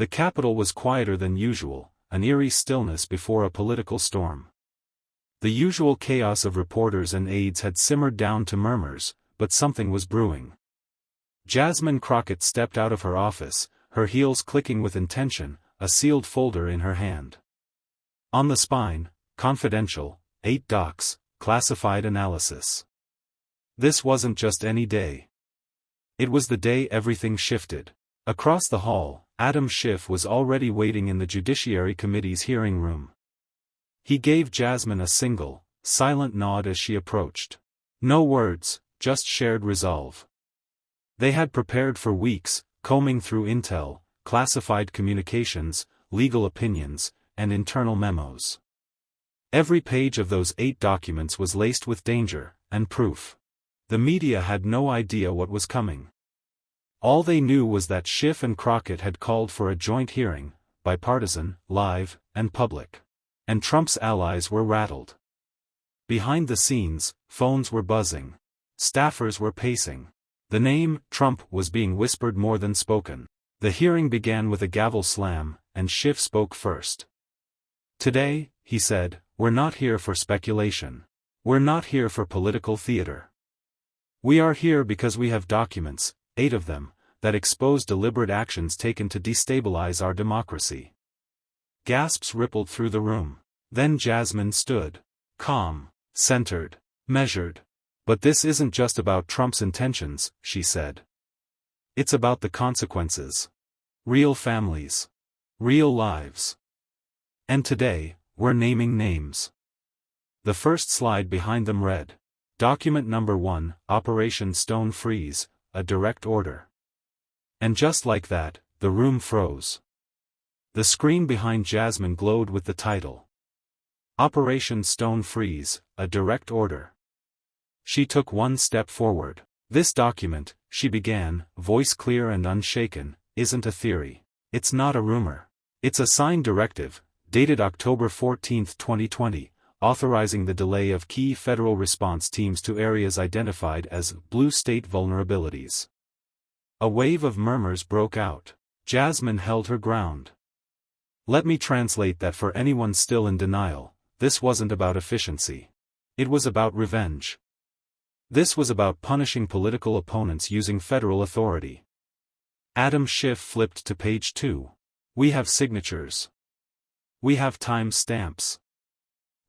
The Capitol was quieter than usual, an eerie stillness before a political storm. The usual chaos of reporters and aides had simmered down to murmurs, but something was brewing. Jasmine Crockett stepped out of her office, her heels clicking with intention, a sealed folder in her hand. On the spine, confidential, 8 docs, classified analysis. This wasn't just any day. It was the day everything shifted. Across the hall, Schiff was already waiting in the Judiciary Committee's hearing room. He gave Jasmine a single, silent nod as she approached. No words, just shared resolve. They had prepared for weeks, combing through intel, classified communications, legal opinions, and internal memos. Every page of those 8 documents was laced with danger and proof. The media had no idea what was coming. All they knew was that Schiff and Crockett had called for a joint hearing, bipartisan, live, and public. And Trump's allies were rattled. Behind the scenes, phones were buzzing. Staffers were pacing. The name, Trump, was being whispered more than spoken. The hearing began with a gavel slam, and Schiff spoke first. Today, he said, we're not here for speculation. We're not here for political theater. We are here because we have documents, 8 of them, that expose deliberate actions taken to destabilize our democracy. Gasps rippled through the room. Then Jasmine stood. Calm, centered, measured. But this isn't just about Trump's intentions, she said. It's about the consequences. Real families. Real lives. And today, we're naming names. The first slide behind them read, Document Number 1, Operation Stone Freeze, a direct order. And just like that, the room froze. The screen behind Jasmine glowed with the title. Operation Stone Freeze, a direct order. She took one step forward. This document, she began, voice clear and unshaken, isn't a theory. It's not a rumor. It's a signed directive, dated October 14, 2020, authorizing the delay of key federal response teams to areas identified as blue state vulnerabilities. A wave of murmurs broke out. Jasmine held her ground. Let me translate that for anyone still in denial. This wasn't about efficiency. It was about revenge. This was about punishing political opponents using federal authority. Schiff flipped to page 2. We have signatures. We have time stamps.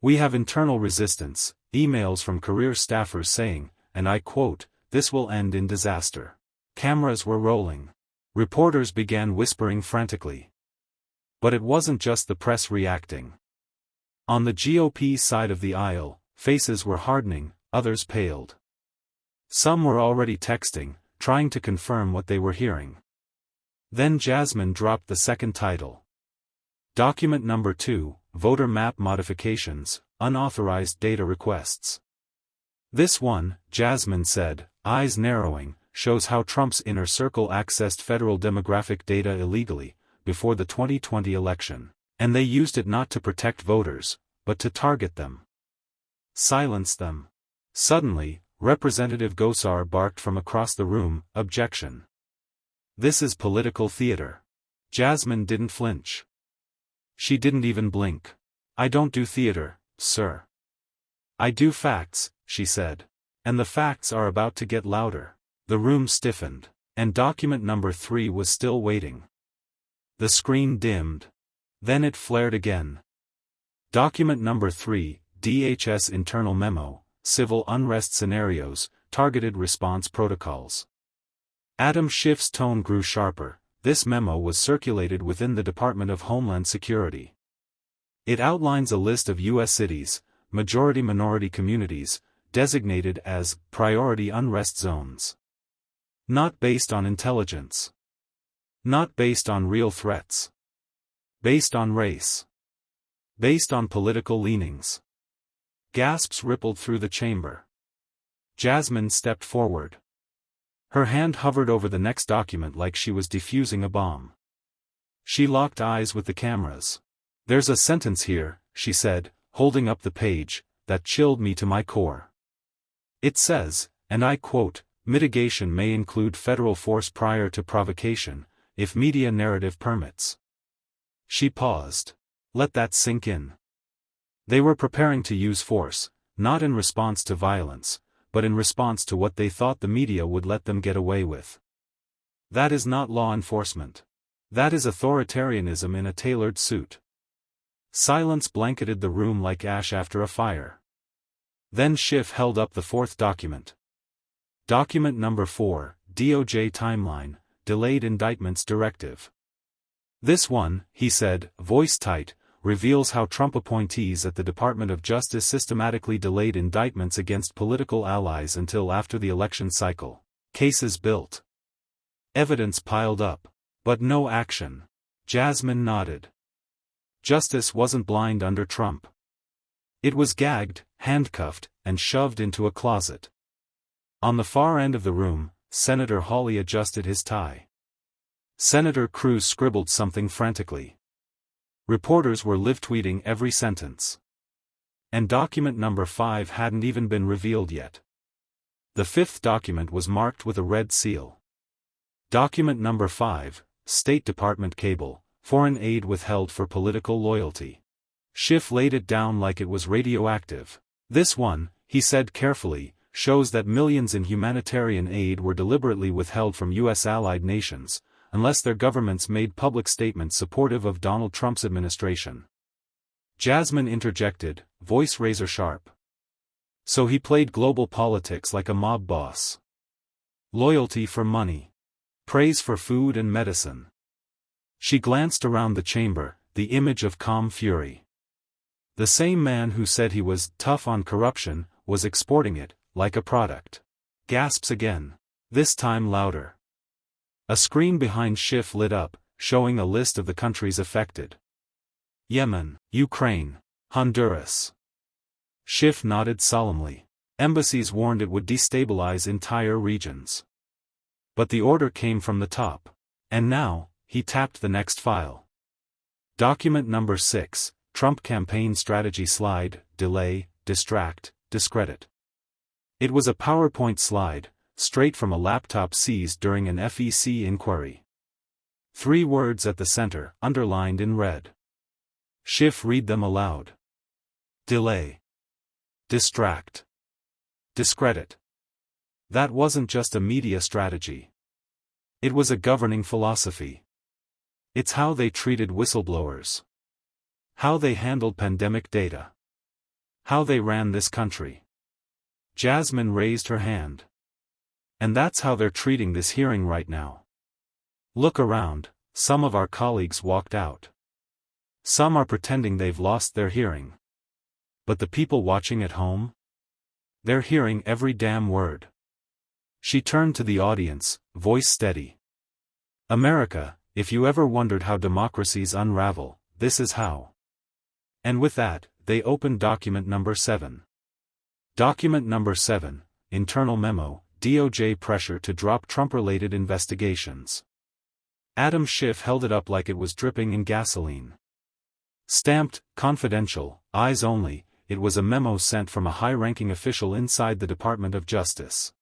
We have internal resistance, emails from career staffers saying, and I quote, this will end in disaster. Cameras were rolling. Reporters began whispering frantically. But it wasn't just the press reacting. On the GOP side of the aisle, faces were hardening, others paled. Some were already texting, trying to confirm what they were hearing. Then Jasmine dropped the second title. Document Number 2, Voter Map Modifications, Unauthorized Data Requests. This one, Jasmine said, eyes narrowing, shows how Trump's inner circle accessed federal demographic data illegally, before the 2020 election, and they used it not to protect voters, but to target them. Silence them. Suddenly, Representative Gosar barked from across the room, objection. This is political theater. Jasmine didn't flinch. She didn't even blink. I don't do theater, sir. I do facts, she said. And the facts are about to get louder. The room stiffened, and document number 3 was still waiting. The screen dimmed. Then it flared again. Document number 3, DHS Internal Memo, Civil Unrest Scenarios, Targeted Response Protocols. Schiff's tone grew sharper. This memo was circulated within the Department of Homeland Security. It outlines a list of U.S. cities, majority-minority communities, designated as priority unrest zones. Not based on intelligence. Not based on real threats. Based on race. Based on political leanings. Gasps rippled through the chamber. Jasmine stepped forward. Her hand hovered over the next document like she was defusing a bomb. She locked eyes with the cameras. There's a sentence here, she said, holding up the page, that chilled me to my core. It says, and I quote, mitigation may include federal force prior to provocation, if media narrative permits. She paused. Let that sink in. They were preparing to use force, not in response to violence, but in response to what they thought the media would let them get away with. That is not law enforcement. That is authoritarianism in a tailored suit. Silence blanketed the room like ash after a fire. Then Schiff held up the fourth document. Document number 4, DOJ Timeline, Delayed Indictments Directive. This one, he said, voice tight, reveals how Trump appointees at the Department of Justice systematically delayed indictments against political allies until after the election cycle. Cases built. Evidence piled up. But no action. Jasmine nodded. Justice wasn't blind under Trump. It was gagged, handcuffed, and shoved into a closet. On the far end of the room, Senator Hawley adjusted his tie. Senator Cruz scribbled something frantically. Reporters were live-tweeting every sentence. And document number 5 hadn't even been revealed yet. The fifth document was marked with a red seal. Document number 5, State Department Cable, Foreign Aid Withheld for Political Loyalty. Schiff laid it down like it was radioactive. This one, he said carefully, shows that millions in humanitarian aid were deliberately withheld from U.S. allied nations, unless their governments made public statements supportive of Donald Trump's administration. Jasmine interjected, voice razor-sharp. So he played global politics like a mob boss. Loyalty for money. Praise for food and medicine. She glanced around the chamber, the image of calm fury. The same man who said he was tough on corruption, was exporting it, like a product. Gasps again. This time louder. A screen behind Schiff lit up, showing a list of the countries affected. Yemen, Ukraine, Honduras. Schiff nodded solemnly. Embassies warned it would destabilize entire regions. But the order came from the top. And now, he tapped the next file. Document number 6, Trump Campaign Strategy Slide, Delay, Distract, Discredit. It was a PowerPoint slide, straight from a laptop seized during an FEC inquiry. 3 words at the center, underlined in red. Schiff read them aloud. Delay. Distract. Discredit. That wasn't just a media strategy. It was a governing philosophy. It's how they treated whistleblowers. How they handled pandemic data. How they ran this country. Jasmine raised her hand. And that's how they're treating this hearing right now. Look around, some of our colleagues walked out. Some are pretending they've lost their hearing. But the people watching at home? They're hearing every damn word. She turned to the audience, voice steady. America, if you ever wondered how democracies unravel, this is how. And with that, they opened document number 7. Document number 7, Internal Memo, DOJ Pressure to Drop Trump-Related Investigations. Adam Schiff held it up like it was dripping in gasoline. Stamped, confidential, eyes only, it was a memo sent from a high-ranking official inside the Department of Justice.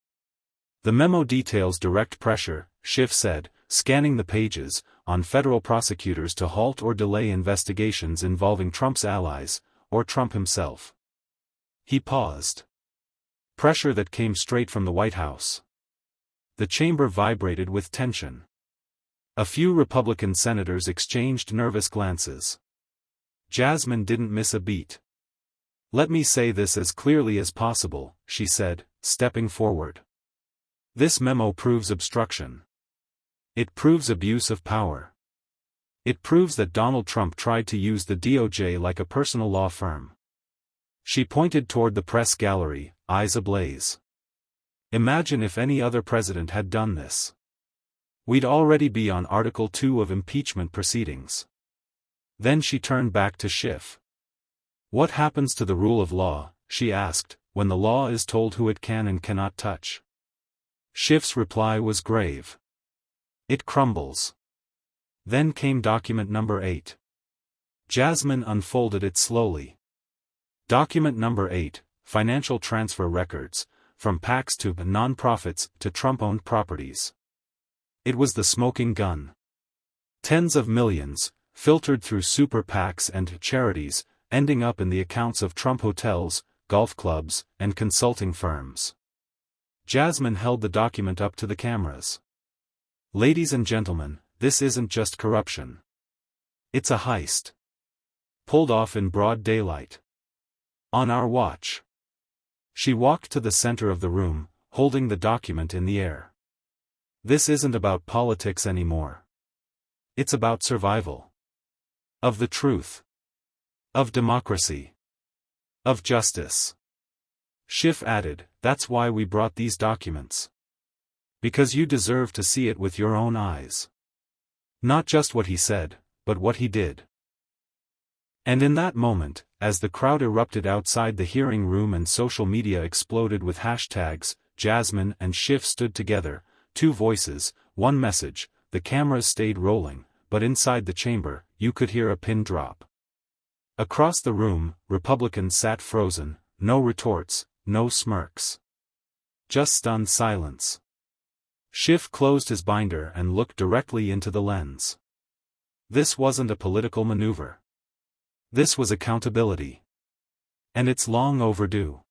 The memo details direct pressure, Schiff said, scanning the pages, on federal prosecutors to halt or delay investigations involving Trump's allies, or Trump himself. He paused. Pressure that came straight from the White House. The chamber vibrated with tension. A few Republican senators exchanged nervous glances. Jasmine didn't miss a beat. Let me say this as clearly as possible, she said, stepping forward. This memo proves obstruction. It proves abuse of power. It proves that Donald Trump tried to use the DOJ like a personal law firm. She pointed toward the press gallery, eyes ablaze. Imagine if any other president had done this. We'd already be on Article 2 of impeachment proceedings. Then she turned back to Schiff. What happens to the rule of law, she asked, when the law is told who it can and cannot touch? Schiff's reply was grave. It crumbles. Then came document number 8. Jasmine unfolded it slowly. Document number 8, Financial Transfer Records, from PACs to non-profits to Trump-owned properties. It was the smoking gun. Tens of millions, filtered through super PACs and charities, ending up in the accounts of Trump hotels, golf clubs, and consulting firms. Jasmine held the document up to the cameras. Ladies and gentlemen, this isn't just corruption. It's a heist. Pulled off in broad daylight. On our watch. She walked to the center of the room, holding the document in the air. This isn't about politics anymore. It's about survival. Of the truth. Of democracy. Of justice. Schiff added, "That's why we brought these documents. Because you deserve to see it with your own eyes. Not just what he said, but what he did." And in that moment, as the crowd erupted outside the hearing room and social media exploded with hashtags, Jasmine and Schiff stood together, two voices, one message. The cameras stayed rolling, but inside the chamber, you could hear a pin drop. Across the room, Republicans sat frozen, no retorts, no smirks. Just stunned silence. Schiff closed his binder and looked directly into the lens. This wasn't a political maneuver. This was accountability. And it's long overdue.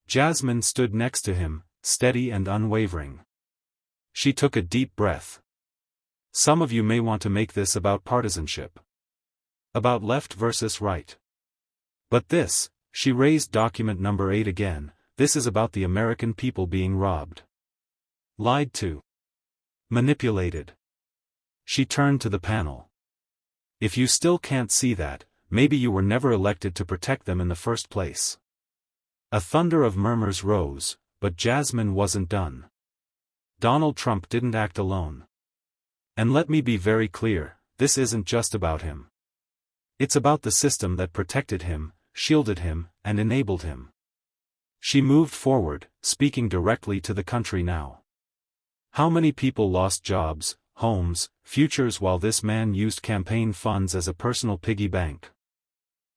Jasmine stood next to him, steady and unwavering. She took a deep breath. Some of you may want to make this about partisanship. About left versus right. But this, she raised document number 8 again, this is about the American people being robbed. Lied to. Manipulated. She turned to the panel. If you still can't see that, maybe you were never elected to protect them in the first place. A thunder of murmurs rose, but Jasmine wasn't done. Donald Trump didn't act alone. And let me be very clear, this isn't just about him. It's about the system that protected him, shielded him, and enabled him. She moved forward, speaking directly to the country now. How many people lost jobs, homes, futures while this man used campaign funds as a personal piggy bank?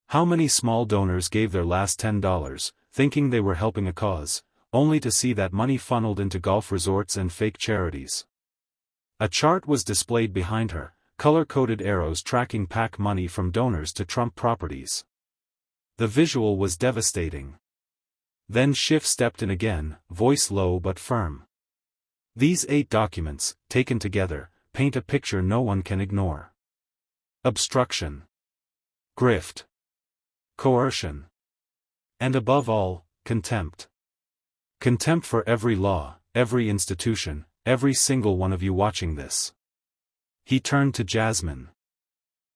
How many small donors gave their last $10, thinking they were helping a cause, only to see that money funneled into golf resorts and fake charities? A chart was displayed behind her, color-coded arrows tracking PAC money from donors to Trump properties. The visual was devastating. Then Schiff stepped in again, voice low but firm. These 8 documents, taken together, paint a picture no one can ignore. Obstruction. Grift. Coercion. And above all, contempt. Contempt for every law, every institution, every single one of you watching this. He turned to Jasmine.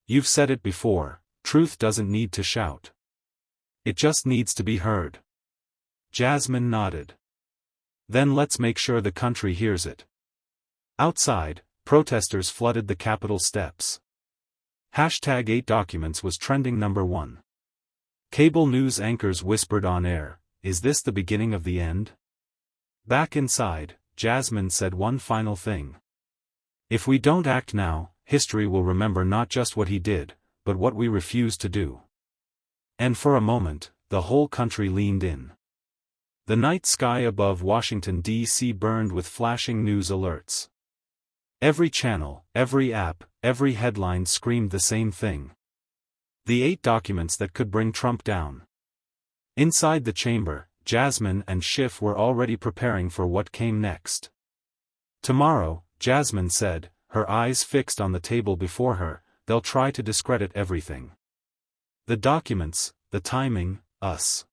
You've said it before, truth doesn't need to shout. It just needs to be heard. Jasmine nodded. Then let's make sure the country hears it. Outside, protesters flooded the Capitol steps. Hashtag 8 documents was trending number 1. Cable news anchors whispered on air, "Is this the beginning of the end?" Back inside, Jasmine said one final thing. If we don't act now, history will remember not just what he did, but what we refused to do. And for a moment, the whole country leaned in. The night sky above Washington, D.C. burned with flashing news alerts. Every channel, every app, every headline screamed the same thing. The 8 documents that could bring Trump down. Inside the chamber, Jasmine and Schiff were already preparing for what came next. Tomorrow, Jasmine said, her eyes fixed on the table before her, they'll try to discredit everything. The documents, the timing, us.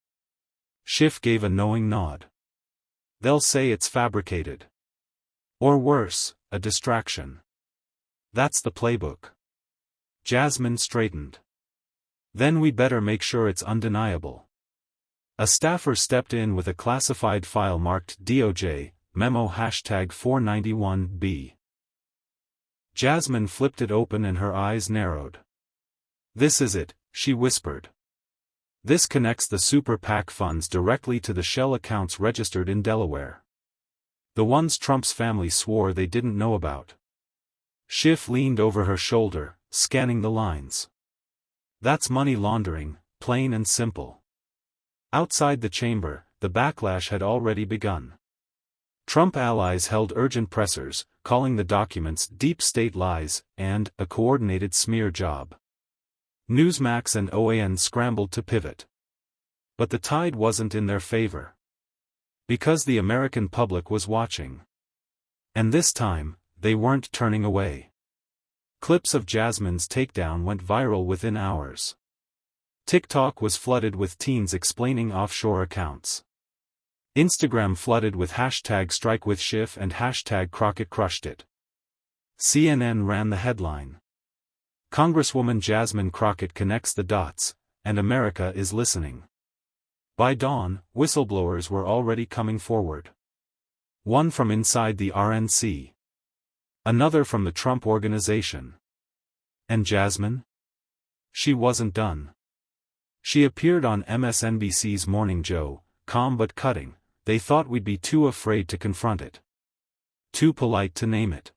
Schiff gave a knowing nod. They'll say it's fabricated. Or worse, a distraction. That's the playbook. Jasmine straightened. Then we better make sure it's undeniable. A staffer stepped in with a classified file marked DOJ, memo hashtag 491B. Jasmine flipped it open and her eyes narrowed. This is it, she whispered. This connects the super PAC funds directly to the shell accounts registered in Delaware. The ones Trump's family swore they didn't know about. Schiff leaned over her shoulder, scanning the lines. That's money laundering, plain and simple. Outside the chamber, the backlash had already begun. Trump allies held urgent pressers, calling the documents deep state lies and a coordinated smear job. Newsmax and OAN scrambled to pivot. But the tide wasn't in their favor. Because the American public was watching. And this time, they weren't turning away. Clips of Jasmine's takedown went viral within hours. TikTok was flooded with teens explaining offshore accounts. Instagram flooded with hashtag #StrikeWithSchiff and hashtag Crockett crushed it. CNN ran the headline. Congresswoman Jasmine Crockett connects the dots, and America is listening. By dawn, whistleblowers were already coming forward. One from inside the RNC. Another from the Trump Organization. And Jasmine? She wasn't done. She appeared on MSNBC's Morning Joe, calm but cutting. They thought we'd be too afraid to confront it. Too polite to name it.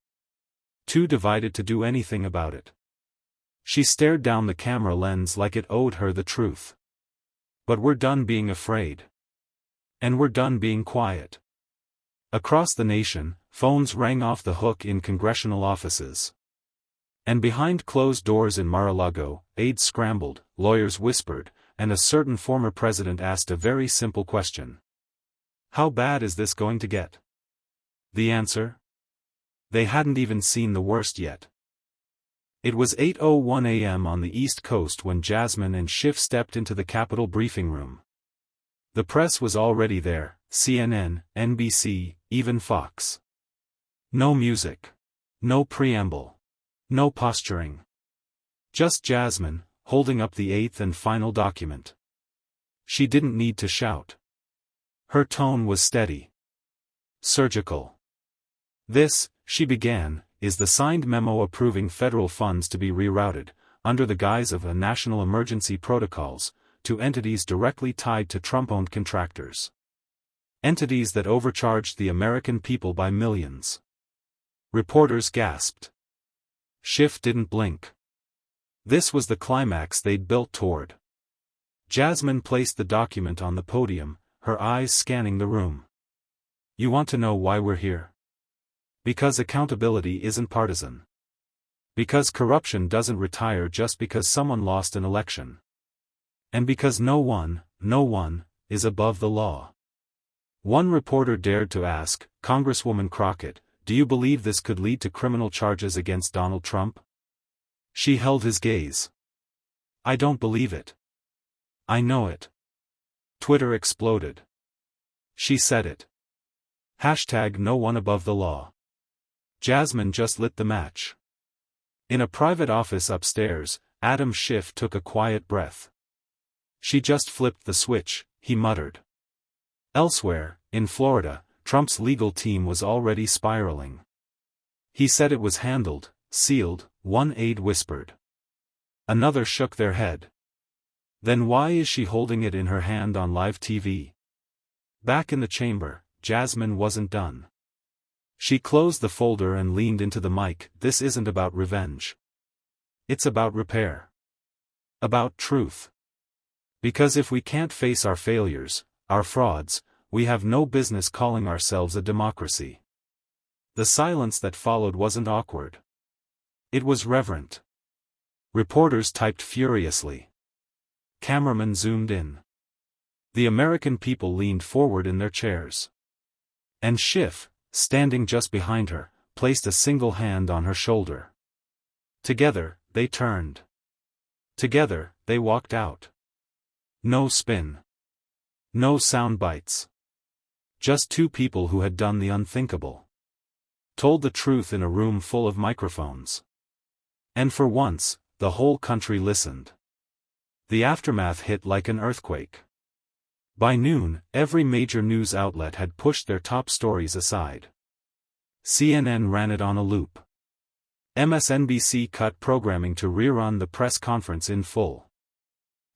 Too divided to do anything about it. She stared down the camera lens like it owed her the truth. But we're done being afraid. And we're done being quiet. Across the nation, phones rang off the hook in congressional offices. And behind closed doors in Mar-a-Lago, aides scrambled, lawyers whispered, and a certain former president asked a very simple question. How bad is this going to get? The answer? They hadn't even seen the worst yet. It was 8:01 a.m. on the East Coast when Jasmine and Schiff stepped into the Capitol briefing room. The press was already there, CNN, NBC, even Fox. No music. No preamble. No posturing. Just Jasmine, holding up the eighth and final document. She didn't need to shout. Her tone was steady. Surgical. This, she began, is the signed memo approving federal funds to be rerouted, under the guise of a national emergency protocols, to entities directly tied to Trump-owned contractors. Entities that overcharged the American people by millions. Reporters gasped. Schiff didn't blink. This was the climax they'd built toward. Jasmine placed the document on the podium, her eyes scanning the room. You want to know why we're here? Because accountability isn't partisan. Because corruption doesn't retire just because someone lost an election. And because no one, is above the law. One reporter dared to ask, Congresswoman Crockett, do you believe this could lead to criminal charges against Donald Trump? She held his gaze. I don't believe it. I know it. Twitter exploded. She said it. Hashtag no one above the law. Jasmine just lit the match. In a private office upstairs, Adam Schiff took a quiet breath. She just flipped the switch, he muttered. Elsewhere, in Florida, Trump's legal team was already spiraling. He said it was handled, sealed, one aide whispered. Another shook their head. Then why is she holding it in her hand on live TV? Back in the chamber, Jasmine wasn't done. She closed the folder and leaned into the mic. This isn't about revenge. It's about repair. About truth. Because if we can't face our failures, our frauds, we have no business calling ourselves a democracy. The silence that followed wasn't awkward. It was reverent. Reporters typed furiously. Cameramen zoomed in. The American people leaned forward in their chairs. And Schiff, standing just behind her, placed a single hand on her shoulder. Together, they turned. Together, they walked out. No spin. No sound bites. Just two people who had done the unthinkable. Told the truth in a room full of microphones. And for once, the whole country listened. The aftermath hit like an earthquake. By noon, every major news outlet had pushed their top stories aside. CNN ran it on a loop. MSNBC cut programming to rerun the press conference in full.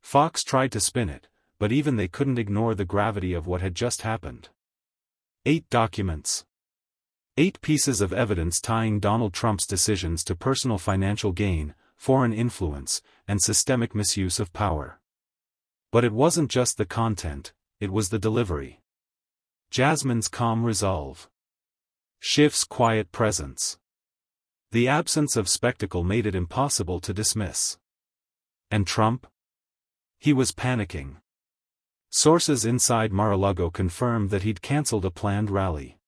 Fox tried to spin it, but even they couldn't ignore the gravity of what had just happened. 8 documents. 8 pieces of evidence tying Donald Trump's decisions to personal financial gain, foreign influence, and systemic misuse of power. But it wasn't just the content, it was the delivery. Jasmine's calm resolve. Schiff's quiet presence. The absence of spectacle made it impossible to dismiss. And Trump? He was panicking. Sources inside Mar-a-Lago confirmed that he'd cancelled a planned rally.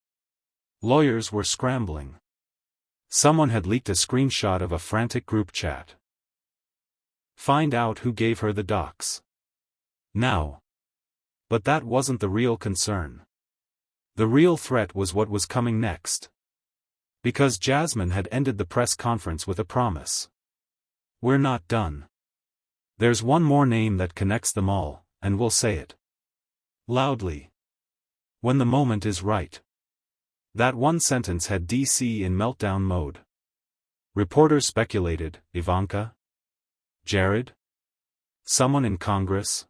Lawyers were scrambling. Someone had leaked a screenshot of a frantic group chat. Find out who gave her the docs. Now. But that wasn't the real concern. The real threat was what was coming next. Because Jasmine had ended the press conference with a promise. We're not done. There's one more name that connects them all, and we'll say it. Loudly. When the moment is right. That one sentence had DC in meltdown mode. Reporters speculated, Ivanka? Jared? Someone in Congress?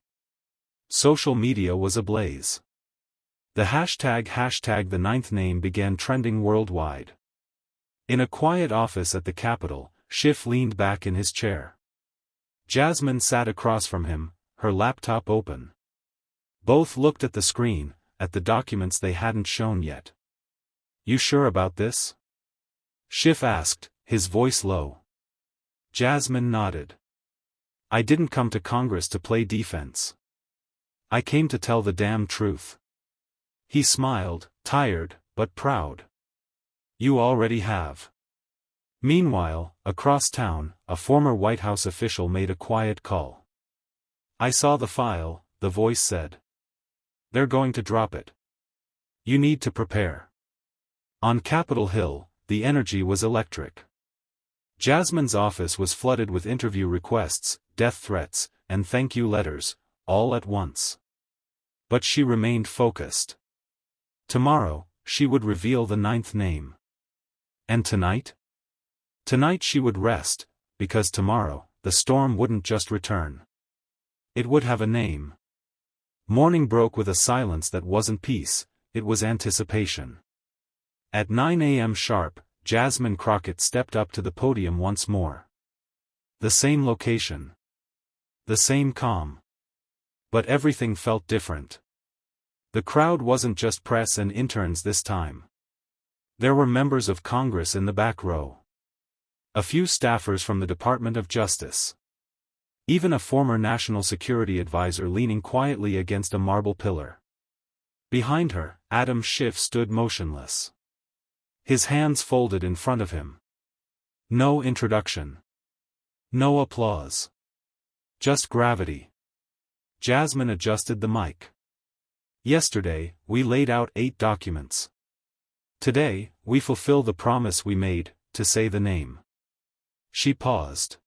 Social media was ablaze. The hashtag the ninth name began trending worldwide. In a quiet office at the Capitol, Schiff leaned back in his chair. Jasmine sat across from him, her laptop open. Both looked at the screen, at the documents they hadn't shown yet. You sure about this? Schiff asked, his voice low. Jasmine nodded. I didn't come to Congress to play defense. I came to tell the damn truth. He smiled, tired, but proud. You already have. Meanwhile, across town, a former White House official made a quiet call. I saw the file, the voice said. They're going to drop it. You need to prepare. On Capitol Hill, the energy was electric. Jasmine's office was flooded with interview requests, death threats, and thank you letters, all at once. But she remained focused. Tomorrow, she would reveal the ninth name. And tonight? Tonight she would rest, because tomorrow, the storm wouldn't just return. It would have a name. Morning broke with a silence that wasn't peace, it was anticipation. At 9 a.m. sharp, Jasmine Crockett stepped up to the podium once more. The same location. The same calm. But everything felt different. The crowd wasn't just press and interns this time. There were members of Congress in the back row. A few staffers from the Department of Justice. Even a former national security advisor leaning quietly against a marble pillar. Behind her, Adam Schiff stood motionless. His hands folded in front of him. No introduction. No applause. Just gravity. Jasmine adjusted the mic. Yesterday, we laid out 8 documents. Today, we fulfill the promise we made, to say the name. She paused.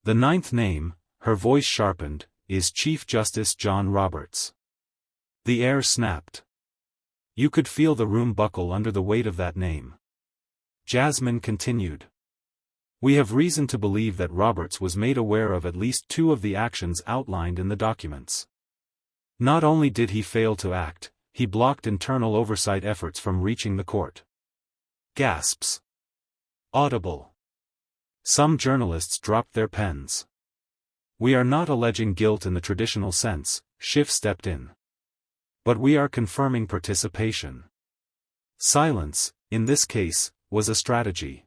The ninth name, her voice sharpened, is Chief Justice John Roberts. The air snapped. You could feel the room buckle under the weight of that name. Jasmine continued. We have reason to believe that Roberts was made aware of at least 2 of the actions outlined in the documents. Not only did he fail to act, he blocked internal oversight efforts from reaching the court. Gasps. Audible. Some journalists dropped their pens. We are not alleging guilt in the traditional sense, Schiff stepped in. But we are confirming participation. Silence, in this case, was a strategy.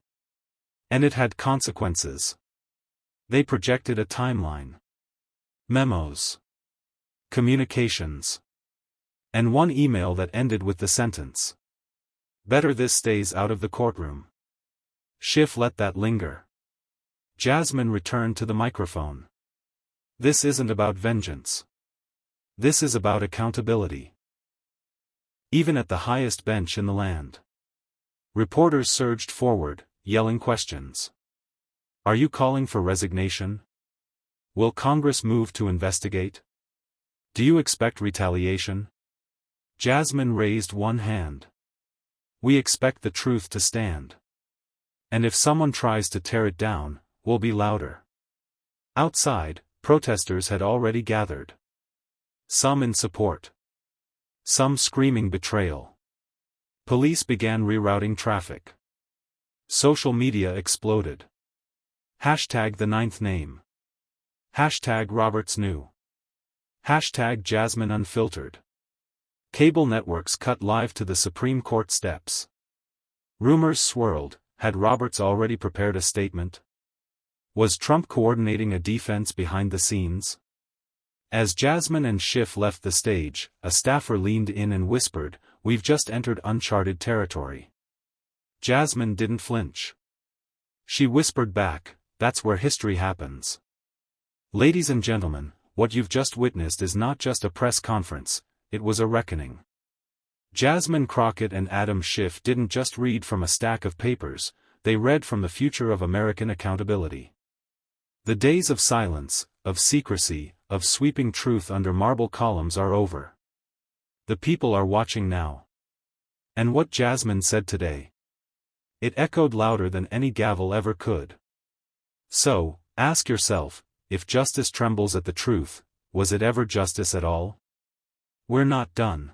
And it had consequences. They projected a timeline. Memos. Communications. And one email that ended with the sentence. Better this stays out of the courtroom. Schiff let that linger. Jasmine returned to the microphone. This isn't about vengeance. This is about accountability. Even at the highest bench in the land. Reporters surged forward, yelling questions. Are you calling for resignation? Will Congress move to investigate? Do you expect retaliation? Jasmine raised one hand. We expect the truth to stand. And if someone tries to tear it down, we'll be louder. Outside, protesters had already gathered. Some in support. Some screaming betrayal. Police began rerouting traffic. Social media exploded. Hashtag the ninth name. Hashtag Roberts knew. Hashtag Jasmine unfiltered. Cable networks cut live to the Supreme Court steps. Rumors swirled. Had Roberts already prepared a statement? Was Trump coordinating a defense behind the scenes? As Jasmine and Schiff left the stage, a staffer leaned in and whispered, "We've just entered uncharted territory." Jasmine didn't flinch. She whispered back, "That's where history happens." Ladies and gentlemen, what you've just witnessed is not just a press conference, it was a reckoning. Jasmine Crockett and Adam Schiff didn't just read from a stack of papers, they read from the future of American accountability. The days of silence, of secrecy, of sweeping truth under marble columns are over. The people are watching now. And what Jasmine said today, it echoed louder than any gavel ever could. So, ask yourself, if justice trembles at the truth, was it ever justice at all? We're not done.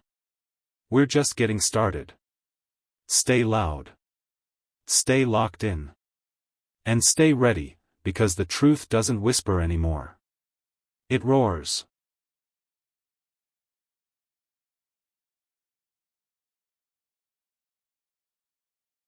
We're just getting started. Stay loud. Stay locked in. And stay ready, because the truth doesn't whisper anymore. It roars.